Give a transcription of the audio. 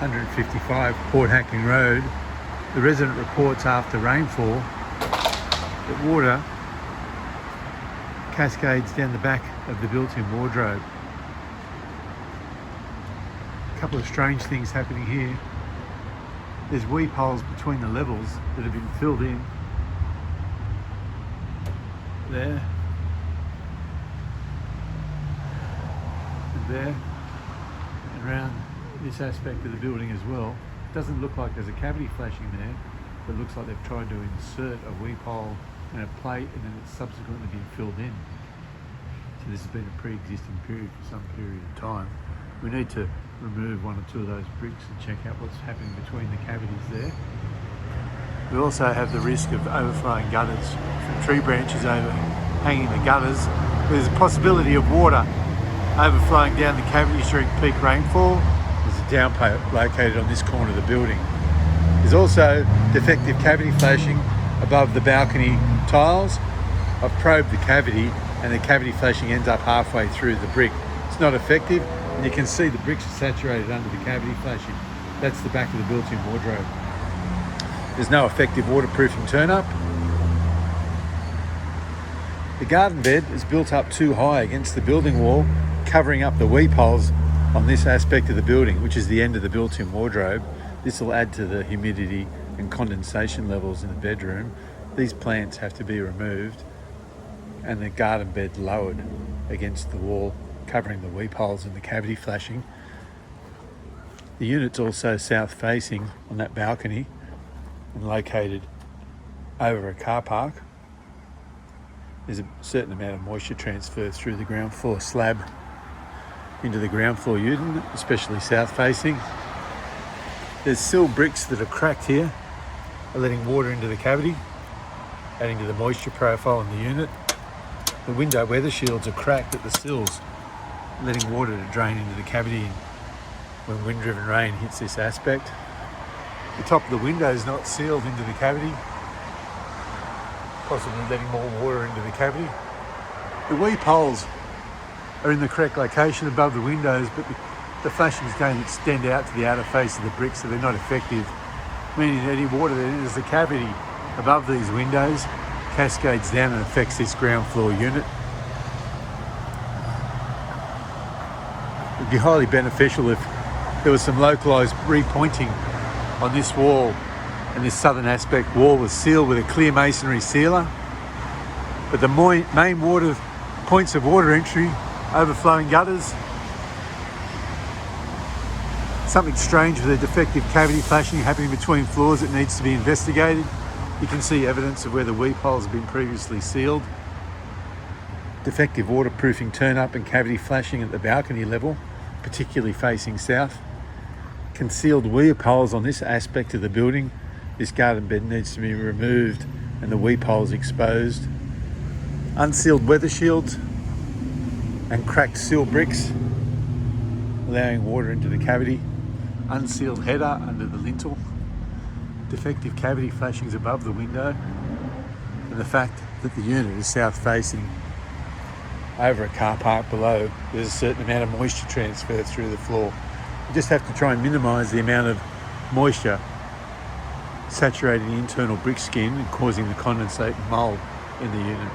155 Port Hackney Road. The resident reports after rainfall that water cascades down the back of the built-in wardrobe. A couple of strange things happening here. There's weep holes between the levels that have been filled in. There. And there. And around this aspect of the building as well. Doesn't look like there's a cavity flashing there, but it looks like they've tried to insert a weep hole and a plate, and then it's subsequently been filled in. So this has been a pre-existing period for some period of time. We need to remove one or two of those bricks and check out what's happening between the cavities there. We also have the risk of overflowing gutters from tree branches overhanging the gutters. There's a possibility of water overflowing down the cavities during peak rainfall. There's a downpipe located on this corner of the building. There's also defective cavity flashing above the balcony tiles. I've probed the cavity and the cavity flashing ends up halfway through the brick. It's not effective, and you can see the bricks are saturated under the cavity flashing. That's the back of the built-in wardrobe. There's no effective waterproofing turn-up. The garden bed is built up too high against the building wall, covering up the weep holes on this aspect of the building, which is the end of the built-in wardrobe. This will add to the humidity and condensation levels in the bedroom. These plants have to be removed and the garden bed lowered against the wall, covering the weep holes and the cavity flashing. The unit's also south facing on that balcony and located over a car park. There's a certain amount of moisture transfer through the ground floor slab into the ground floor unit, especially south facing. There's sill bricks that are cracked here, are letting water into the cavity, adding to the moisture profile in the unit. The window weather shields are cracked at the sills, letting water to drain into the cavity when wind-driven rain hits this aspect. The top of the window is not sealed into the cavity, possibly letting more water into the cavity. The weep holes are in the correct location above the windows, but the flashings don't extend out to the outer face of the brick, so they're not effective, meaning that any water that enters the cavity above these windows cascades down and affects this ground floor unit. It would be highly beneficial if there was some localised repointing on this wall, and this southern aspect wall was sealed with a clear masonry sealer, but the main water points of water entry, overflowing gutters, something strange with a defective cavity flashing happening between floors that needs to be investigated. You can see evidence of where the weep holes have been previously sealed. Defective waterproofing turn-up and cavity flashing at the balcony level, particularly facing south. Concealed weep holes on this aspect of the building. This garden bed needs to be removed and the weep holes exposed. Unsealed weather shields and cracked sill bricks, allowing water into the cavity. Unsealed header under the lintel. Defective cavity flashings above the window, and the fact that the unit is south facing over a car park below. There's a certain amount of moisture transfer through the floor. You just have to try and minimise the amount of moisture saturating the internal brick skin and causing the condensate and mould in the unit.